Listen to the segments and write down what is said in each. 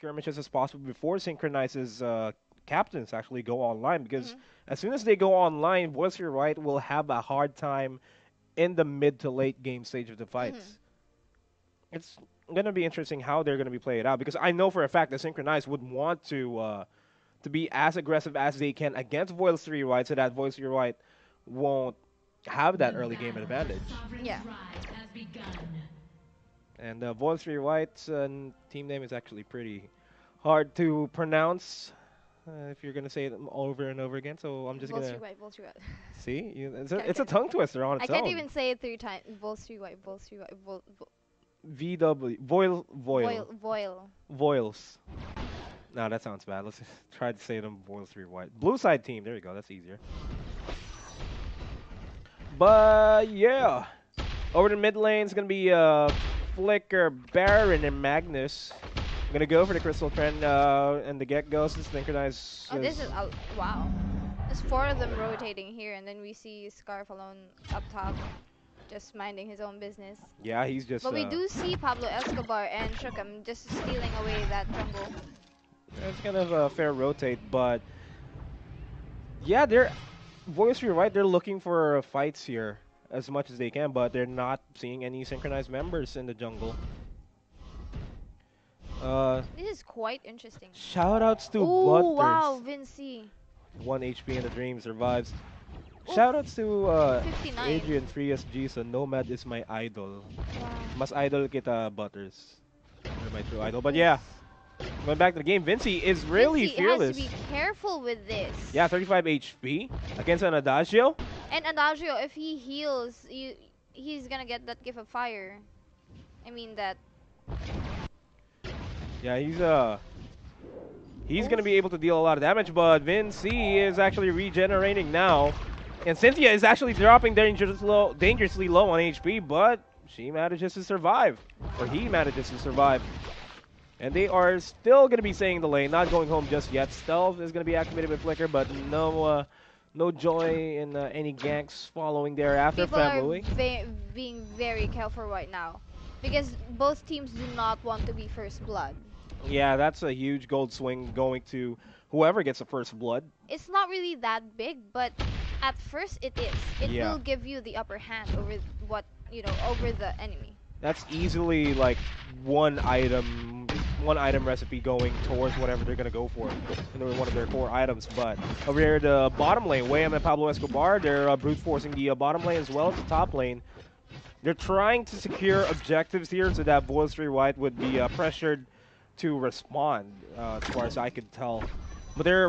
skirmishes as possible before Synchron1ZE's captains actually go online, because as soon as they go online, VOILSRY Right will have a hard time in the mid to late game stage of the fights. It's going to be interesting how they're going to be played out, because I know for a fact that Synchron1ZE would want to be as aggressive as they can against VOILSRY Right, so that VOILSRY Right won't have that early game advantage. Yeah. And VOILSRY White's team name is actually pretty hard to pronounce if you're going to say it over and over again. So I'm just going to... VOILSRY White. See? It's a tongue twister on its own. I can't even say it 3 times. VOILSRY White. VW. Voiles. No, that sounds bad. Let's try to say them VOILSRY White. Blue side team. There you go. That's easier. But yeah. Over the mid lane is going to be Flicker, Baron, and Magnus. I'm going to go for the Crystal Trend and the get-go. Synchron1ZE. Oh, this is... wow. There's 4 of them rotating here, and then we see Scarf alone up top, just minding his own business. Yeah, he's just... But we do see Pablo Escobar and Shookum just stealing away that jungle. Yeah, it's kind of a fair rotate, but... Yeah, they're... VOILSRY Right, they're looking for fights here as much as they can, but they're not seeing any Synchron1ZE members in the jungle. This is quite interesting. Shoutouts to Ooh, Butters. wow, Vinci. 1 HP in the dream, survives. Shoutouts to 59. Adrian 3SG, so Nomad is my idol. Wow. Mas idol kita, Butters. You're my true idol. But yeah, going back to the game, Vinci is really fearless. Has to be careful with this. Yeah, 35 HP against an Adagio. And Adagio, if he heals, he's gonna get that gift of fire. I mean that. Yeah, he's gonna be able to deal a lot of damage, but Vinci is actually regenerating now. And Cynthia is actually dropping dangerously low on HP, but she manages to survive. Or he manages to survive. And they are still going to be staying in the lane, not going home just yet. Stealth is going to be activated with Flicker, but no joy in any ganks following thereafter. People are being very careful right now, because both teams do not want to be first blood. Yeah, that's a huge gold swing going to whoever gets the first blood. It's not really that big, but at first it is. It will give you the upper hand over over the enemy. That's easily like one item recipe going towards whatever they're gonna go for in one of their core items. But over here, the bottom lane, Wayam and Pablo Escobar, they're brute forcing the bottom lane as well as the top lane. They're trying to secure objectives here so that VOILSRY White would be pressured to respond, as far as I could tell. But they are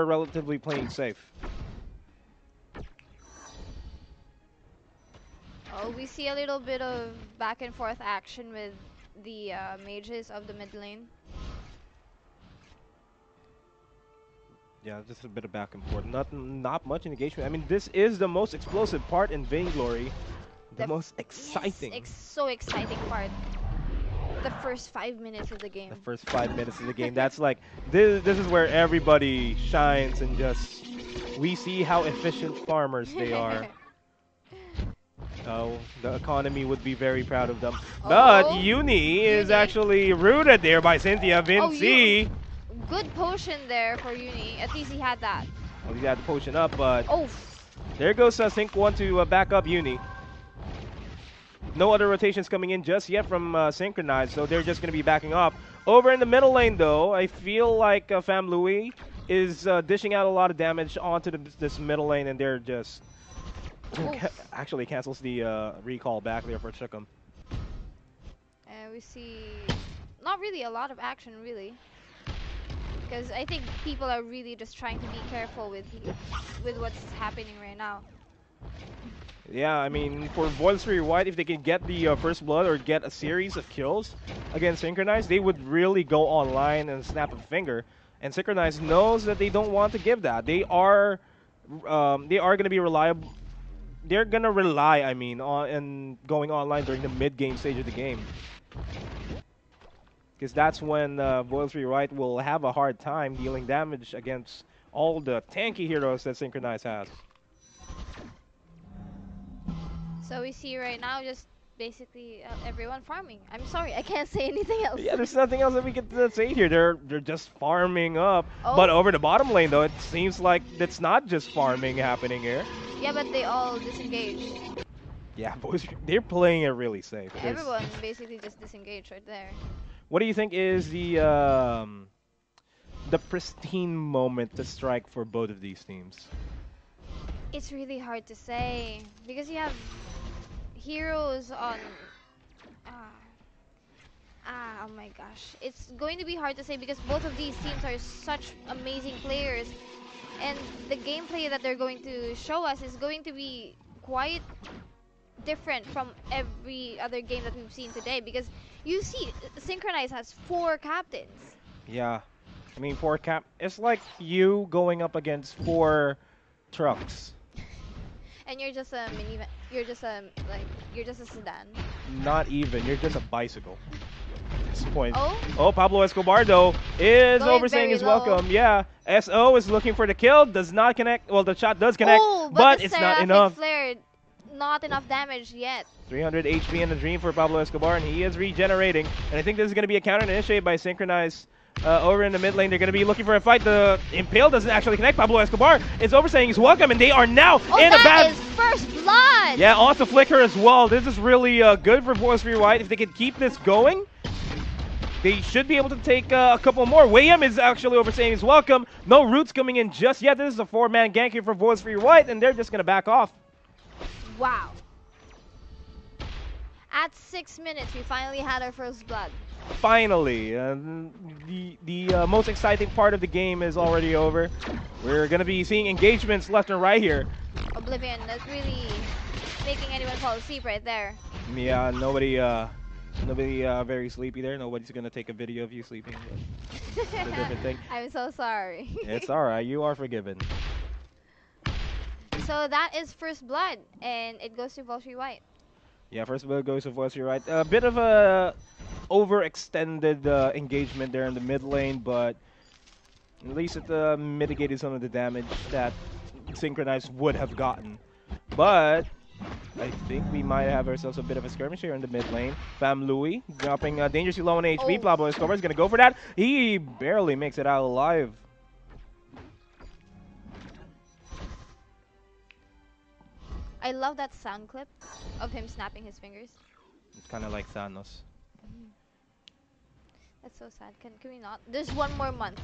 relatively playing safe. Oh, we see a little bit of back and forth action with the mages of the mid lane. Yeah, just a bit of back and forth. Not much engagement. I mean, this is the most explosive part in Vainglory. The most exciting. Yes, so exciting part. The first 5 minutes of the game. The first 5 minutes of the game. That's like, this is where everybody shines and just, we see how efficient farmers they are. Oh, the economy would be very proud of them. But Uni is actually rooted there by Cynthia. Vinci. Good potion there for Uni. At least he had that. Well, he had the potion up, but there goes Synch1 to back up Uni. No other rotations coming in just yet from Synchron1ZE, so they're just going to be backing up. Over in the middle lane, though, I feel like Fam Louis is dishing out a lot of damage onto this middle lane, and they're just... actually cancels the recall back there for Shookum. And we see not really a lot of action, really, because I think people are really just trying to be careful with what's happening right now. Yeah, I mean, for VOILSRY White, if they can get the first blood or get a series of kills against Synchron1ZE, they would really go online and snap a finger. And Synchron1ZE knows that they don't want to give that. They are going to be reliable. They're going to rely, I mean, on going online during the mid-game stage of the game. Because that's when VOILSRY White will have a hard time dealing damage against all the tanky heroes that Synchron1ZE has. So we see right now just basically everyone farming. I'm sorry, I can't say anything else. Yeah, there's nothing else that we can say here. They're just farming up. Oh? But over the bottom lane, though, it seems like it's not just farming happening here. Yeah, but they all disengaged. Yeah, boys, they're playing it really safe. Everyone basically just disengaged right there. What do you think is the pristine moment to strike for both of these teams? It's really hard to say because you have heroes on. Oh my gosh. It's going to be hard to say because both of these teams are such amazing players. And the gameplay that they're going to show us is going to be quite different from every other game that we've seen today. Because you see, SYNCHRON1ZE has 4 captains. Yeah. I mean, it's like you going up against 4 trucks. And you're just a minivan. You're just a sedan. Not even. You're just a bicycle. At this point. Oh, Pablo Escobar though is going overstaying his welcome. Yeah. SO is looking for the kill. Does not connect. Well, the shot does connect, oh, but the it's not Seraphic enough. Flare, not enough damage yet. 300 HP in the dream for Pablo Escobar, and he is regenerating. And I think this is going to be a counter initiated by SYNCHRON1ZE. Over in the mid lane, they're going to be looking for a fight. The Impale doesn't actually connect. Pablo Escobar is overstaying his welcome, and they are now in a bad... that is first blood! Yeah, onto Flicker as well. This is really good for VOILSRY White. If they can keep this going, they should be able to take a couple more. William is actually overstaying his welcome. No roots coming in just yet. This is a 4-man gank here for VOILSRY White, and they're just going to back off. Wow. At 6 minutes, we finally had our first blood. Finally, the most exciting part of the game is already over. We're going to be seeing engagements left and right here. Oblivion, that's really making anyone fall asleep right there. Yeah, nobody very sleepy there. Nobody's going to take a video of you sleeping. It's a different thing. I'm so sorry. It's alright, you are forgiven. So that is first blood, and it goes to VOILSRY White. Yeah, first blood goes to VOILSRY White. A bit of a overextended engagement there in the mid lane, but at least it mitigated some of the damage that SYNCHRON1ZE would have gotten. But I think we might have ourselves a bit of a skirmish here in the mid lane. Fam Louis dropping dangerously low on HP. Pablo Escobar is going to go for that. He barely makes it out alive. I love that sound clip of him snapping his fingers. It's kind of like Thanos. That's so sad. Can we not? There's one more month.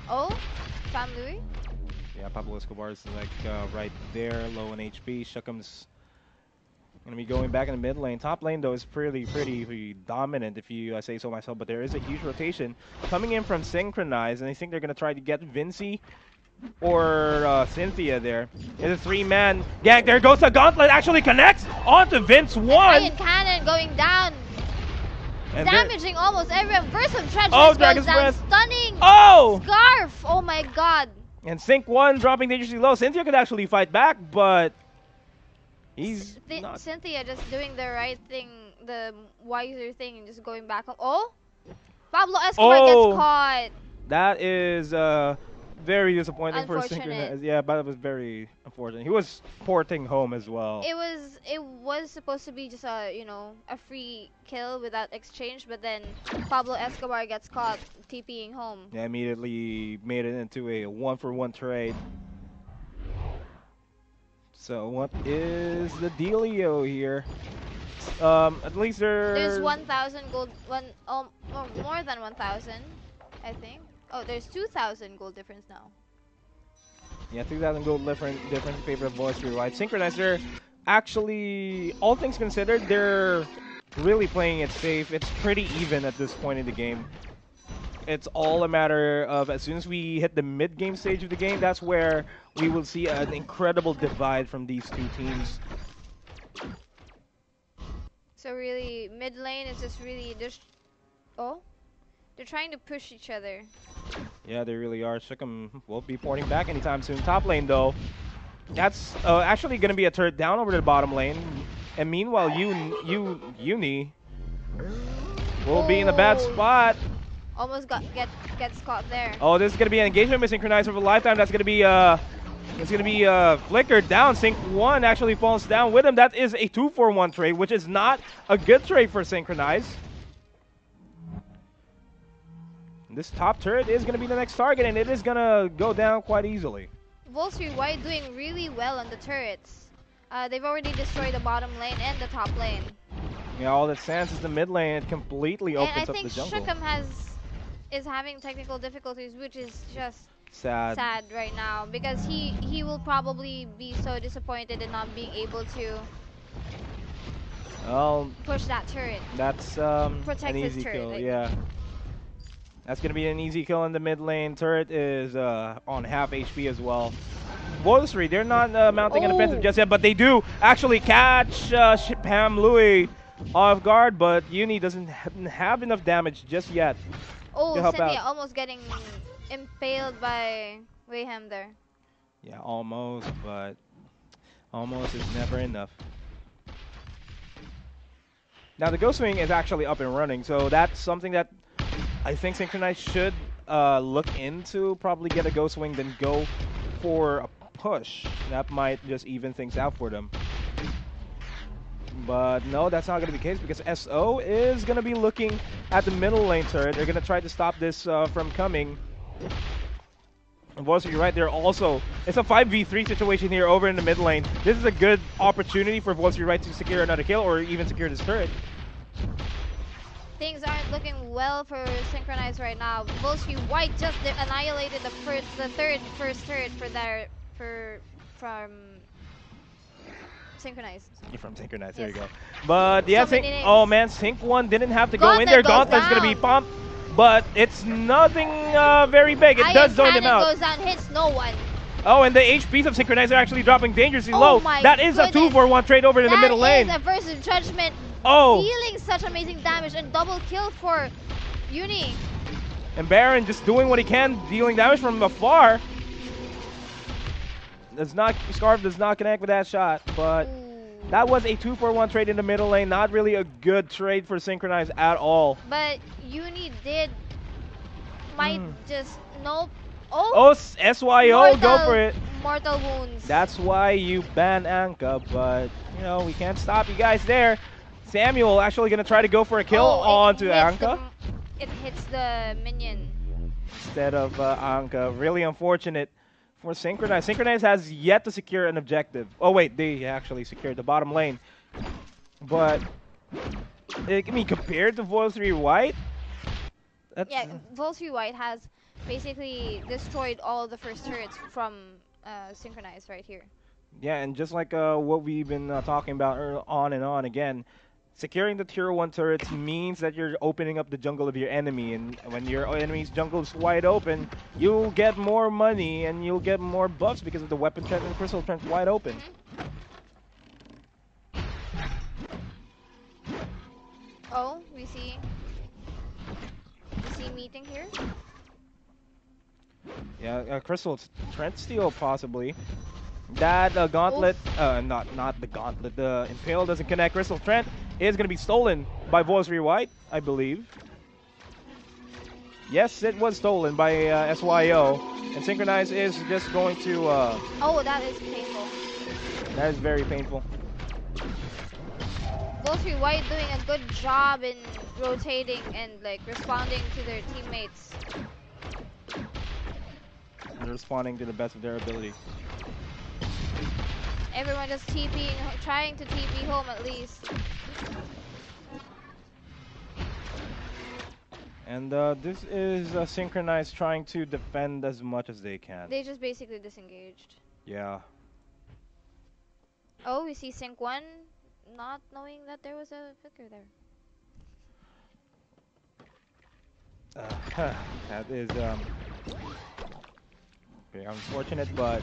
Oh, Fam Louis? Yeah, Pablo Escobar is like right there, low on HP. Shukum's gonna be going back in the mid lane. Top lane though is pretty dominant, if you say so myself. But there is a huge rotation coming in from SYNCHRON1ZE, and I think they're gonna try to get Vincey or Cynthia there. It's a 3-man gank. There goes the gauntlet. Actually connects onto Vince 1. Iron Cannon going down. And damaging almost everyone. Burst of Treacherous oh, goes Dragon's down. Breath. Stunning. Oh! Scarf. Oh my god. And Sync1 dropping dangerously low. Cynthia could actually fight back, but he's not. Cynthia just doing the right thing, the wiser thing, and just going back up. Oh! Pablo Escobar gets caught. That is very disappointing for SYNCHRON1ZE. Yeah, but it was very unfortunate. He was porting home as well. It was supposed to be just a a free kill without exchange, but then Pablo Escobar gets caught TPing home. Yeah, immediately made it into a 1-for-1 trade. So what is the dealio here? At least there's 1,000 gold, more than 1,000, I think. Oh, there's 2,000 gold difference now. Yeah, 2,000 gold difference in favor of VOILSRY White. SYNCHRON1ZE, they're actually, all things considered, they're really playing it safe. It's pretty even at this point in the game. It's all a matter of as soon as we hit the mid-game stage of the game, that's where we will see an incredible divide from these two teams. So really, mid lane is just really just... Oh? They're trying to push each other. Yeah, they really are. Shukum won't be porting back anytime soon. Top lane, though, that's actually going to be a turret down over to the bottom lane. And meanwhile, Uni will be in a bad spot. Almost gets caught there. Oh, this is going to be an engagement with SYNCHRON1ZE over a lifetime. That's going to be It's going to be flickered down. Sync1 actually falls down with him. That is a 2-for-1 trade, which is not a good trade for Synchron1ZE. This top turret is going to be the next target, and it is going to go down quite easily. VOILSRY doing really well on the turrets. They've already destroyed the bottom lane and the top lane. Yeah, all that stands is the mid lane. It completely opens up the jungle. And I think is having technical difficulties, which is just sad right now, because he will probably be so disappointed in not being able to push that turret. That's an easy kill. Yeah. That's going to be an easy kill in the mid lane. Turret is on half HP as well. VOILSRY, they're not mounting an offensive just yet, but they do actually catch Pam Louis off guard, but Uni doesn't have enough damage just yet. Oh, Cynthia almost getting impaled by Wayham there. Yeah, almost, but almost is never enough. Now the Ghost Wing is actually up and running, so that's something that I think Synchron1ZE should look into. Probably get a Ghost Wing, then go for a push. That might just even things out for them. But no, that's not going to be the case, because SO is going to be looking at the middle lane turret. They're going to try to stop this from coming. And VOILSRY, you're right there also. It's a 5v3 situation here over in the mid lane. This is a good opportunity for VOILSRY to secure another kill or even secure this turret. Things aren't looking well for Synchron1ZE right now. VOILSRY just annihilated the first turret from Synchron1ZE. From Synchron1ZE, there you go. But yeah, oh man, Sync1 didn't have to go in there. Gauntlet's gonna be pumped, but it's nothing very big. It does zone them out. Goes down, hits no one. Oh, and the HPs of Synchron1ZE are actually dropping dangerously low. That is a 2-for-1 trade over in the middle lane. That is a versus Judgment dealing such amazing damage, and double kill for Uni. And Baron just doing what he can, dealing damage from afar. Scarf does not connect with that shot, but that was a 2-for-1 trade in the middle lane. Not really a good trade for Synchron1ZE at all. But Uni might just nope. SYO, go for it. Mortal wounds. That's why you ban Anka, but you know we can't stop you guys there. Samuel actually gonna try to go for a kill onto Anka. It hits the minion instead of Anka. Really unfortunate for Synchron1ZE. Synchron1ZE has yet to secure an objective. Oh wait, they actually secured the bottom lane. But I mean, compared to VOILSRY White, yeah, VOILSRY has basically destroyed all the first turrets from Synchron1ZE right here. Yeah, and just like what we've been talking about on and on again, securing the tier 1 turrets means that you're opening up the jungle of your enemy, and when your enemy's jungle is wide open, you'll get more money and you'll get more buffs because of the weapon trend and crystal trend wide open. Oh, we see meeting here. Yeah, crystal trend steal possibly. That gauntlet, not the gauntlet, the impale doesn't connect. Crystal Trent is going to be stolen by VOILSRY White, I believe. Yes, it was stolen by SYO. And Synchron1ZE is just going to... oh, that is painful. That is very painful. VOILSRY White doing a good job in rotating and like responding to their teammates. And responding to the best of their ability. Everyone just TPing, trying to TP home at least. And this is Synchron1ZE trying to defend as much as they can. They just basically disengaged. Yeah. Oh, we see Sync1 not knowing that there was a flicker there. That is very unfortunate, but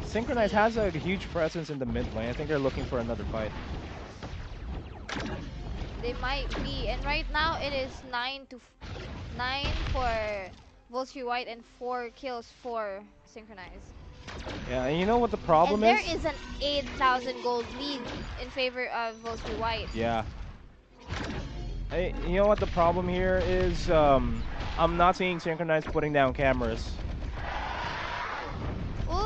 Synchron1ZE has a huge presence in the mid lane. I think they're looking for another fight. They might be, and right now it is 9 for VOILSRY White and 4 kills for Synchron1ZE. Yeah, and you know what the problem is? There is an 8,000 gold lead in favor of VOILSRY White. Yeah. Hey, you know what the problem here is? I'm not seeing Synchron1ZE putting down cameras. Ooh,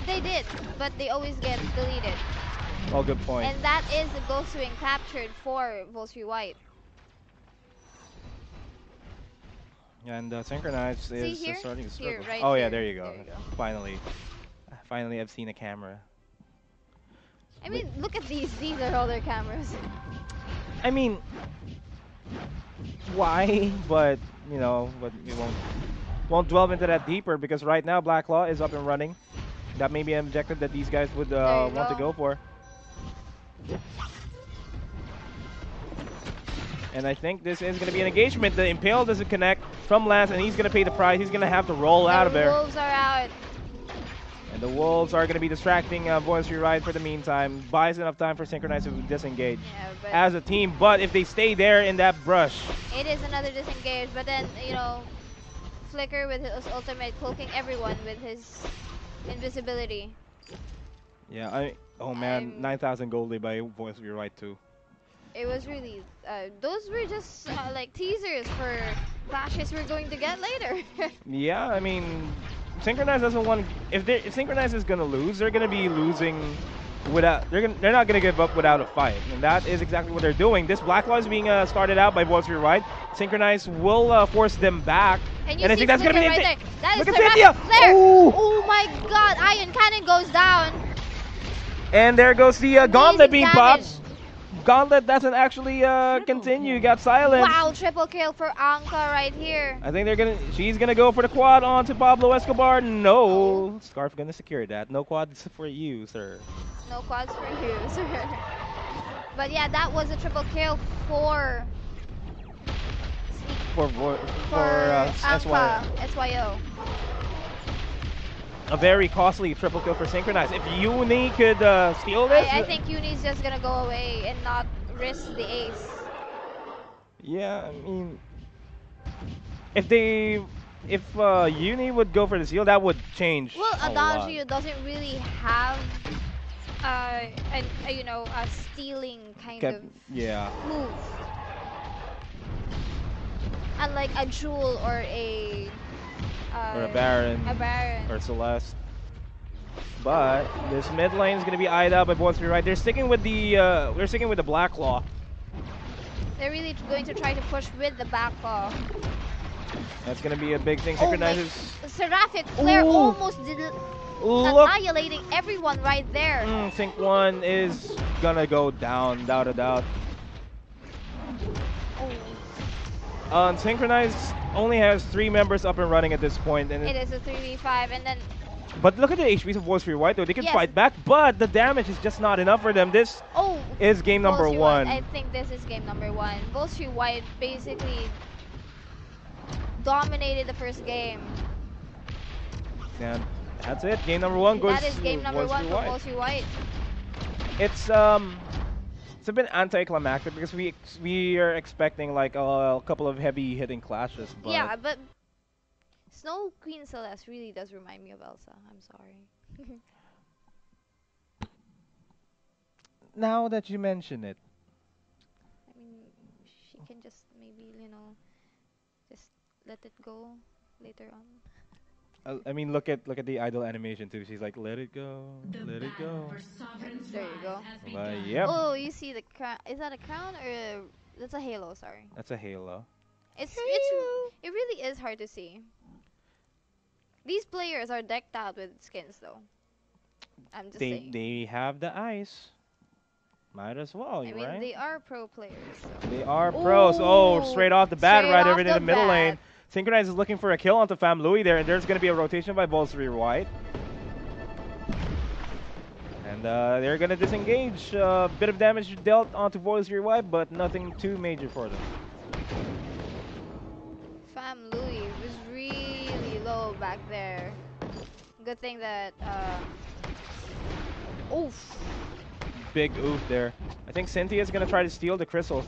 They did, but they always get deleted. Oh, good point. And that is the ghost wing captured for VOILSRY White. And SYNCHRON1ZE See is here? starting to Here, struggle. right Oh yeah, here. there you go. There you go. Finally. Finally, I've seen a camera. I mean, look at these. These are all their cameras. I mean, why? But you know, but we won't delve into that deeper because right now Black Claw is up and running. That may be an objective that these guys would want to go for. And I think this is going to be an engagement. The Impale doesn't connect from Lance, and he's going to pay the price. He's going to have to roll out of there. The Wolves are out. And the Wolves are going to be distracting VOILSRY Ride for the meantime. Buys enough time for SYNCHRON1ZE to disengage as a team. But if they stay there in that brush. It is another disengage. But then, you know, Flicker with his ultimate cloaking everyone with his invisibility. Yeah, oh man, 9,000 gold lead by VOILSRY Ride too. It was really, those were just like teasers for clashes we're going to get later. Yeah, I mean, SYNCHRON1ZE doesn't want. If SYNCHRON1ZE is gonna lose, they're gonna be losing without. They're not gonna give up without a fight, and that is exactly what they're doing. This Black Claw is being started out by VOILSRY Ride. SYNCHRON1ZE will force them back, and I think that's gonna be right there. That Look is at Cynthia! Oh my God! Iron Cannon goes down. And there goes the Gauntlet being popped. Gauntlet doesn't actually continue. Got silence. Wow, triple kill for Anka right here. I think she's gonna go for the quad onto Pablo Escobar. No, Scarf gonna secure that. No quads for you, sir. No quads for you, sir. But yeah, that was a triple kill for SYO. A very costly triple kill for SYNCHRON1ZE. If Uni could steal this, I think Uni's just gonna go away and not risk the ace. Yeah, I mean, if Uni would go for the steal, that would change. Well, Adagio doesn't really have a stealing kind of move. Unlike a Jewel or a Baron. Or Celeste. But this mid lane is going to be eyed up by VOILSRY Ride. They're sticking with the Black Claw. They're really going to try to push with the back claw. That's going to be a big thing. SYNCHRON1ZE. Seraphic Flare almost annihilating everyone right there. Sync1 is going to go down, without a doubt. SYNCHRON1ZE only has 3 members up and running at this point. And it is a 3v5 and then... But look at the HPs of VOILSRY White though. They can fight back, but the damage is just not enough for them. This is game number 1. I think this is game number 1. VOILSRY White basically dominated the first game. And that's it. Game number 1 goes to That is game number 1 for VOILSRY White. It's a bit anticlimactic because we are expecting like a couple of heavy hitting clashes. But yeah, but Snow Queen Celeste really does remind me of Elsa. I'm sorry. Now that you mention it, I mean, she can just maybe just let it go later on. I mean, look at the idol animation too. She's like, let it go, let it go. There you go. Yep. Oh, you see the crown? Is that a crown or that's a halo? Sorry. That's a halo. It really is hard to see. These players are decked out with skins though. I'm just saying. They have the ice. Might as well, I mean, right? they are pro players. So. They are pros. Oh, straight off the bat, right over in the middle lane. SYNCHRON1ZE is looking for a kill onto Fam Louis there, and there's going to be a rotation by VOILSRY White. And they're going to disengage. A bit of damage dealt onto VOILSRY White, but nothing too major for them. Fam Louis was really low back there. Good thing that... oof. Big oof there. I think Cynthia is going to try to steal the crystal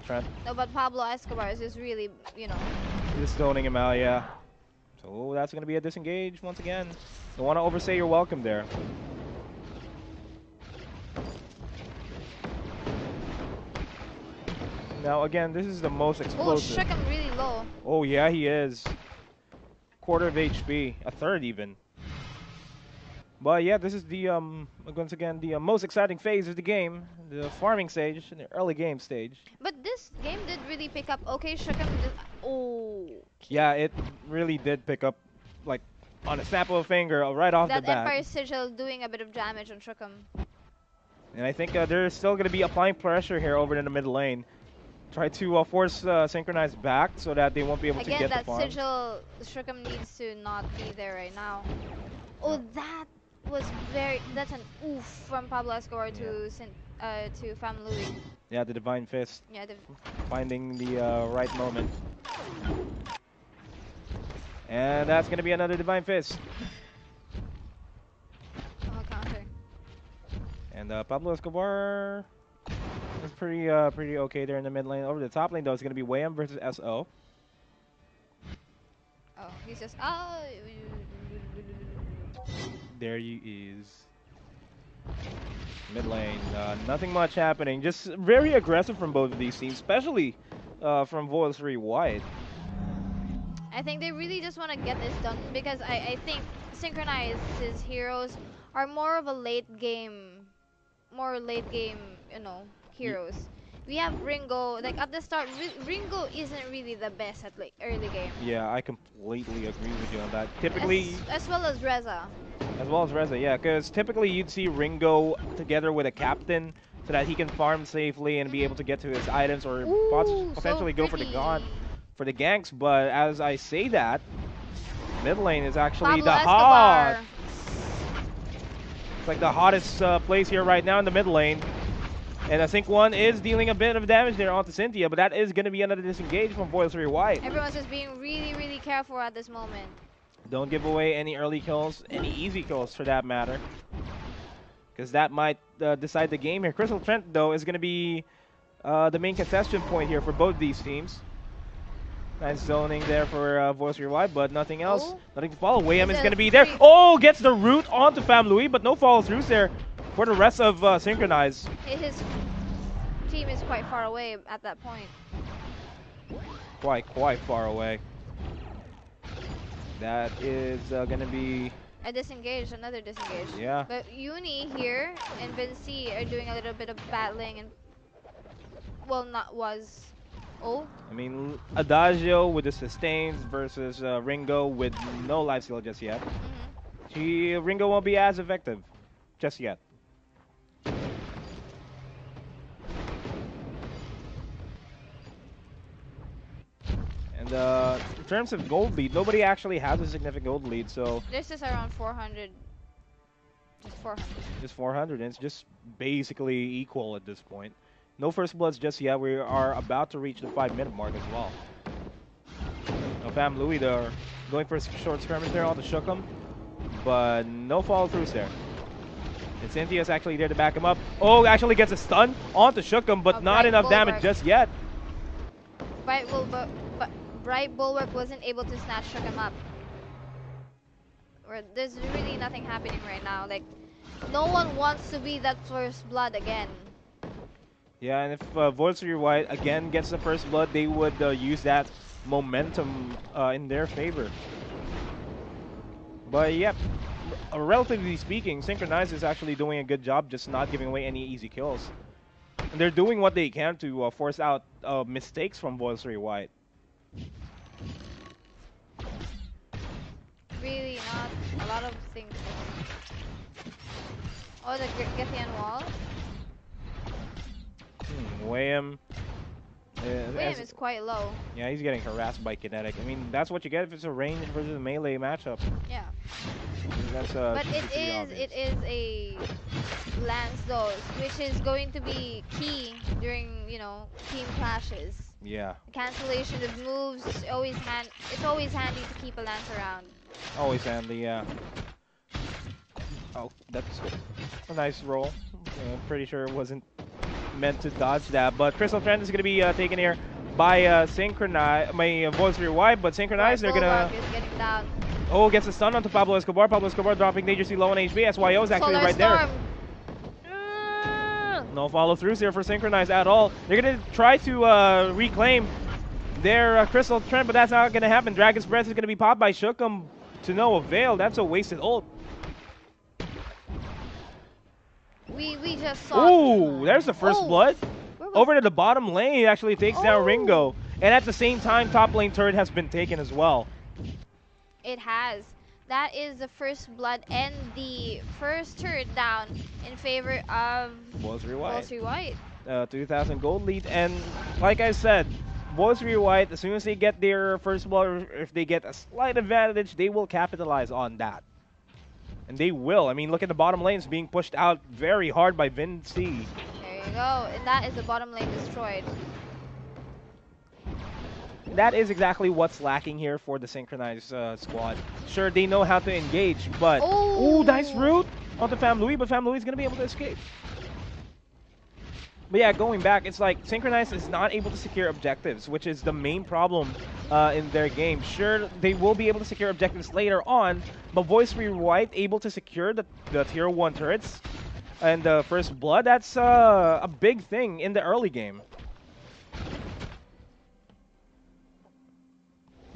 trend. No, but Pablo Escobar is just really, Just zoning him out, yeah. So that's going to be a disengage once again. Don't want to overstay your welcome there. Now again, this is the most explosive. Oh, Shrek'em really low. Oh yeah, he is. Quarter of HP, a third even. But yeah, this is the once again the most exciting phase of the game, the farming stage, the early game stage. But this game did really pick up. Okay, Shookum. Oh. Yeah, it really did pick up, like, on a snap of a finger, right off the That bat. Empire Sigil doing a bit of damage on Shookum. And I think they're still going to be applying pressure here over in the mid lane. Try to force Synchronize back so that they won't be able to get the farm. Again, that Sigil Shookum needs to not be there right now. Oh, that was that's an oof from Pablo Escobar to Fam Louis. Yeah, the Divine Fist. Yeah, finding the right moment. And that's going to be another Divine Fist. Oh, counter. And Pablo Escobar is pretty okay there in the mid lane. Over the top lane, though, it's going to be WM versus SO. Oh, he's just... Oh. There he is. Mid lane, nothing much happening. Just very aggressive from both of these teams, especially from VOILSRY wide. I think they really just want to get this done because I think SYNCHRON1ZE's heroes are more of a late game, you know, heroes. We have Ringo, like at the start, Ringo isn't really the best at like early game. Yeah, I completely agree with you on that. Typically, as well as Reza. As well as Reza, yeah, because typically you'd see Ringo together with a captain so that he can farm safely and be able to get to his items or potentially go for the ganks. But as I say that, mid lane is actually the hot. It's like the hottest place here right now in the mid lane. And I think one is dealing a bit of damage there onto Cynthia, but that is going to be another disengage from VOILSRY wide. Everyone's just being really, really careful at this moment. Don't give away any early kills, any easy kills for that matter, because that might decide the game here. Crystal Trent, though, is going to be the main contestant point here for both these teams. Nice zoning there for VOILSRY wide, but nothing else. Oh. Nothing to follow. WM is going to be there. Oh, gets the root onto Fam Louis, but no follow-throughs there for the rest of SYNCHRON1ZE. His team is quite far away at that point. Quite far away. That is going to be a disengage, another disengage. Yeah. But Uni here and VOILSRY are doing a little bit of battling and Oh. I mean, Adagio with the sustains versus Ringo with no life steal just yet. Ringo won't be as effective just yet. And in terms of gold lead, nobody actually has a significant gold lead, so... This is around 400. Just 400. Just 400, and it's just basically equal at this point. No first bloods just yet. We are about to reach the 5-minute mark as well. Now, Fam Louis, they're going for a short skirmish there on the Shookum, but no follow-throughs there. And Cynthia's actually there to back him up. Oh, actually gets a stun onto Shookum, but not enough damage just yet. Bright Bulwark wasn't able to snatch Shookum up. There's really nothing happening right now. Like, no one wants to be that first blood again. Yeah, and if VOILSRY White again gets the first blood, they would use that momentum in their favor. But yep, relatively speaking, SYNCHRON1ZE is actually doing a good job just not giving away any easy kills. And they're doing what they can to force out mistakes from VOILSRY White. Really not a lot of things. Oh, the Gethian wall. WM. WM is quite low. Yeah, he's getting harassed by Kinetic. I mean, that's what you get if it's a range versus a melee matchup. Yeah. That's, but it is a lance though, which is going to be key during, you know, team clashes. Yeah. Cancellation of moves, it's always handy to keep a lance around. Always handy, yeah. Oh, that's a nice roll. I'm pretty sure it wasn't meant to dodge that, but Crystal Trend is going to be taken here by SYNCHRON1ZE, VOILSRY Wide, but SYNCHRON1ZE, they're going to... getting down. Oh, gets a stun onto Pablo Escobar. Pablo Escobar dropping dangerously low on HP. SYO is actually right there. No follow-throughs here for SYNCHRON1ZE at all. They're going to try to reclaim their Crystal Trend, but that's not going to happen. Dragon's Breath is going to be popped by Shookum to no avail. That's a wasted ult. We just saw. Ooh, there's the first blood. Where was Over to the bottom lane, he actually takes down Ringo. Oh. And at the same time, top lane turret has been taken as well. It has. That is the first blood and the first turret down in favor of VOILSRY White. 2,000 gold lead. And like I said, VOILSRY White, as soon as they get their first blood, or if they get a slight advantage, they will capitalize on that. And they will. I mean, look at the bottom lanes being pushed out very hard by VOILSRY. There you go. And that is the bottom lane destroyed. That is exactly what's lacking here for the SYNCHRON1ZE squad. Sure, they know how to engage, but... Ooh, nice route onto Famlouis, but Famlouis is going to be able to escape. But yeah, going back, it's like SYNCHRON1ZE is not able to secure objectives, which is the main problem in their game. Sure, they will be able to secure objectives later on, but VOILSRY White able to secure the tier 1 turrets and the first blood, that's a big thing in the early game.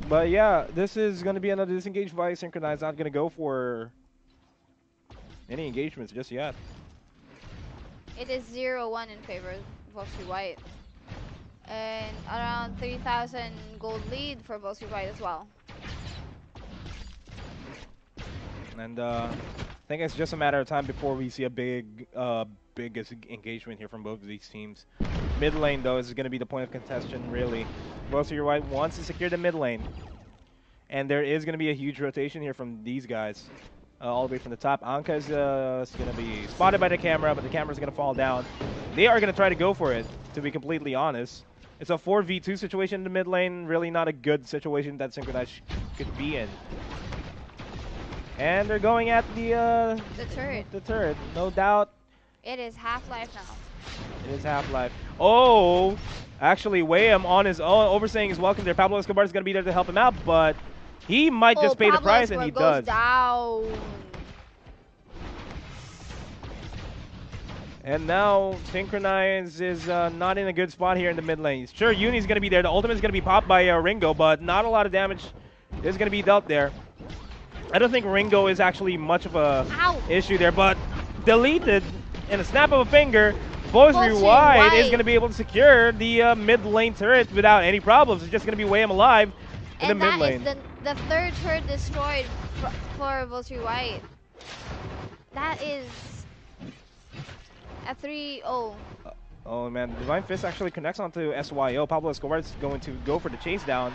But yeah, this is going to be another disengage by SYNCHRON1ZE. Not going to go for any engagements just yet. It is 0-1 in favor of VOILSRY White. And around 3,000 gold lead for VOILSRY White as well. And I think it's just a matter of time before we see a big engagement here from both of these teams. Mid lane, though, is going to be the point of contention, really. VOILSRY White wants to secure the mid lane. And there is going to be a huge rotation here from these guys. All the way from the top. Anka is going to be spotted by the camera, but the camera is going to fall down. They are going to try to go for it, to be completely honest. It's a 4v2 situation in the mid lane. Really not a good situation that SYNCHRON1ZE could be in. And they're going at the turret. The turret, no doubt. It is Half-Life now. It is Half-Life. Oh, actually, Wayam on his own, overstaying his welcome there. Pablo Escobar is going to be there to help him out, but he might just pay the price, and he does. Down. And now SYNCHRON1ZE is not in a good spot here in the mid lane. Sure, Uni's going to be there. The ultimate is going to be popped by Ringo, but not a lot of damage is going to be dealt there. I don't think Ringo is actually much of a issue there, but deleted in a snap of a finger. VOILSRY White is going to be able to secure the mid lane turret without any problems. It's just going to be Wayam alive in the mid lane. And that is the third turret destroyed for VOILSRY White. That is a 3-0. Oh man, Divine Fist actually connects onto SYO. Pablo Escobar is going to go for the chase down.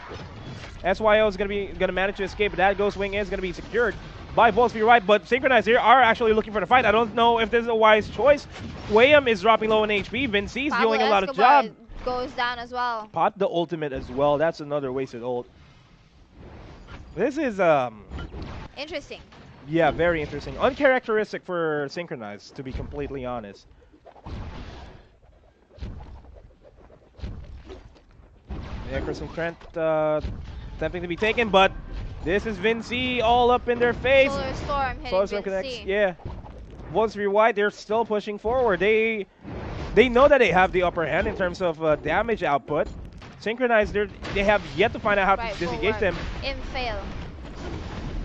SYO is going to manage to escape, but that Ghost Wing is going to be secured by VOILSRY White. But SYNCHRON1ZE here are actually looking for the fight. I don't know if this is a wise choice. Wayam is dropping low in HP. VOILSRY is doing a lot of job. Goes down as well. Pop the ultimate as well. That's another wasted ult. This is interesting. Yeah, very interesting. Uncharacteristic for SYNCHRON1ZE, to be completely honest. Yeah, Crystal Trent attempting to be taken, but this is VOILSRY all up in their face. Solar Storm hitting Solar Storm VOILSRY. connects. Yeah. VOILSRY White, they're still pushing forward. They know that they have the upper hand in terms of damage output. SYNCHRON1ZE, they have yet to find out how to disengage them. Fail.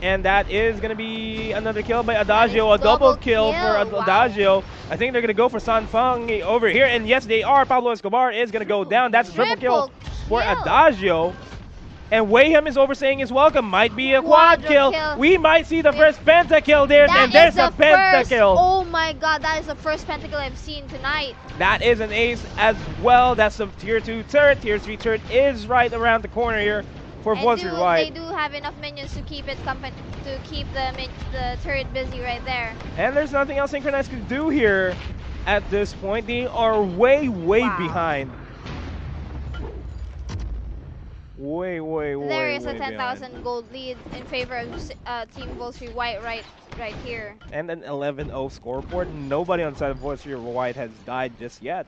And that is going to be another kill by Adagio, a double kill for Adagio. Wow. I think they're going to go for Sanfeng over here, and yes, they are. Pablo Escobar is going to go down. That's a triple kill for Adagio. And Wayham is overstaying his welcome. Might be a quad kill. We might see the first pentakill there, and there's a pentakill. Oh my god, that is the first pentakill I've seen tonight. That is an ace as well. That's the tier 2 turret. Tier 3 turret is right around the corner here for VOILSRY White. They do have enough minions to keep it to keep the turret busy right there. And there's nothing else SYNCHRON1ZE can do here at this point. They are way behind. Way There is a 10,000 10,000 gold lead in favor of Team VOILSRY White right here. And an 11-0 scoreboard. Nobody on the side of VOILSRY White has died just yet.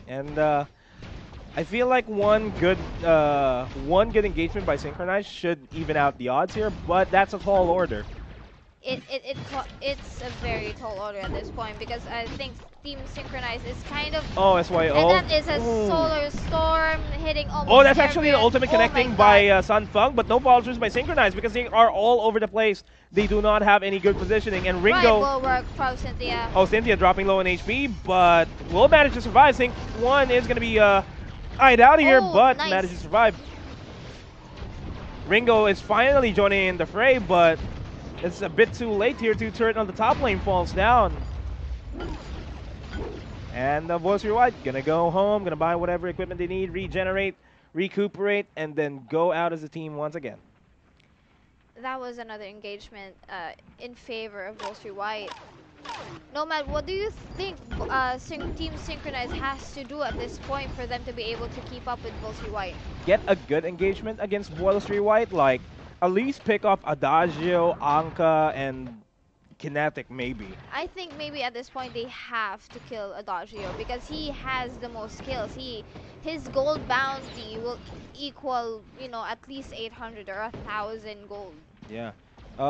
And I feel like one good engagement by SYNCHRON1ZE should even out the odds here, but that's a tall order. It's a very tall order at this point because I think Team Synchronize is kind of... Oh, SYO. And that is a Ooh. Solar Storm hitting almost Oh, that's actually the ultimate Oh my connecting God. by Sunfeng, but no follow-throughs by Synchronize because they are all over the place. They do not have any good positioning. And Ringo... Right, work from Cynthia. Oh, Cynthia dropping low in HP, but will manage to survive. Sync1 is going to be eyed out here, but nice. manages to survive. Ringo is finally joining in the fray, but it's a bit too late here. Two turret on the top lane falls down. And VOILSRY White gonna go home, gonna buy whatever equipment they need, regenerate, recuperate, and then go out as a team once again. That was another engagement in favor of VOILSRY White. Nomad, what do you think Team Synchronize has to do at this point for them to be able to keep up with VOILSRY White? Get a good engagement against VOILSRY White, like at least pick up Adagio, Anka, and Kinetic maybe. I think maybe at this point they have to kill Adagio because he has the most kills. His gold bounty will equal, you know, at least 800 or 1,000 gold. Yeah.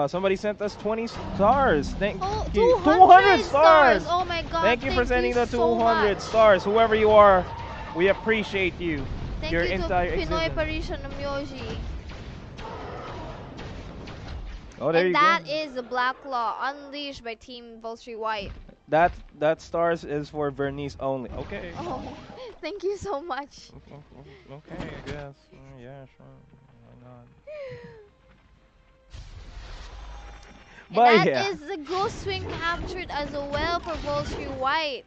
Somebody sent us 20 stars. Thank you. 200 stars! Oh my God! Thank you for sending the 200 so stars. Whoever you are, we appreciate you. Thank your you entire to Pinoy existence. Parisha Namyoji. Oh, there And you that go. is the Black Law unleashed by Team VOILSRY White. That stars is for Vernice only. Okay. Oh, thank you so much. Okay, I guess. Yeah, sure. Why not? But And that yeah. is the Ghost Swing captured as well for VOILSRY White.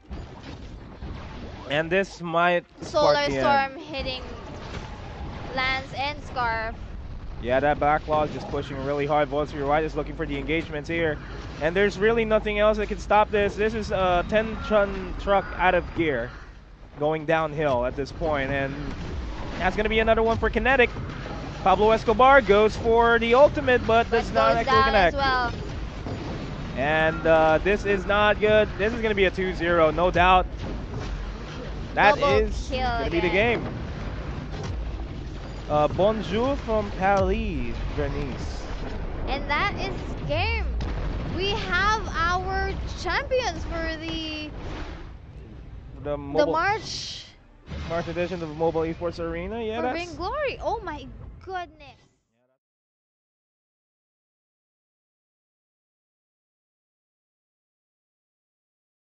And this might Solar spark the Storm end. hitting Lance and Scarf. Yeah, that backlog is just pushing really hard. VOILSRY White is looking for the engagements here. And there's really nothing else that can stop this. This is a 10-ton truck out of gear going downhill at this point. And that's going to be another one for Kinetic. Pablo Escobar goes for the ultimate, but does not actually connect. As well. And this is not good. This is going to be a 2-0, no doubt. That is going to be the game. Bonjour from Paris, Vernice. And that is game. We have our champions for the March edition of Mobile Esports Arena. Yeah, for that's Vainglory. Oh my goodness.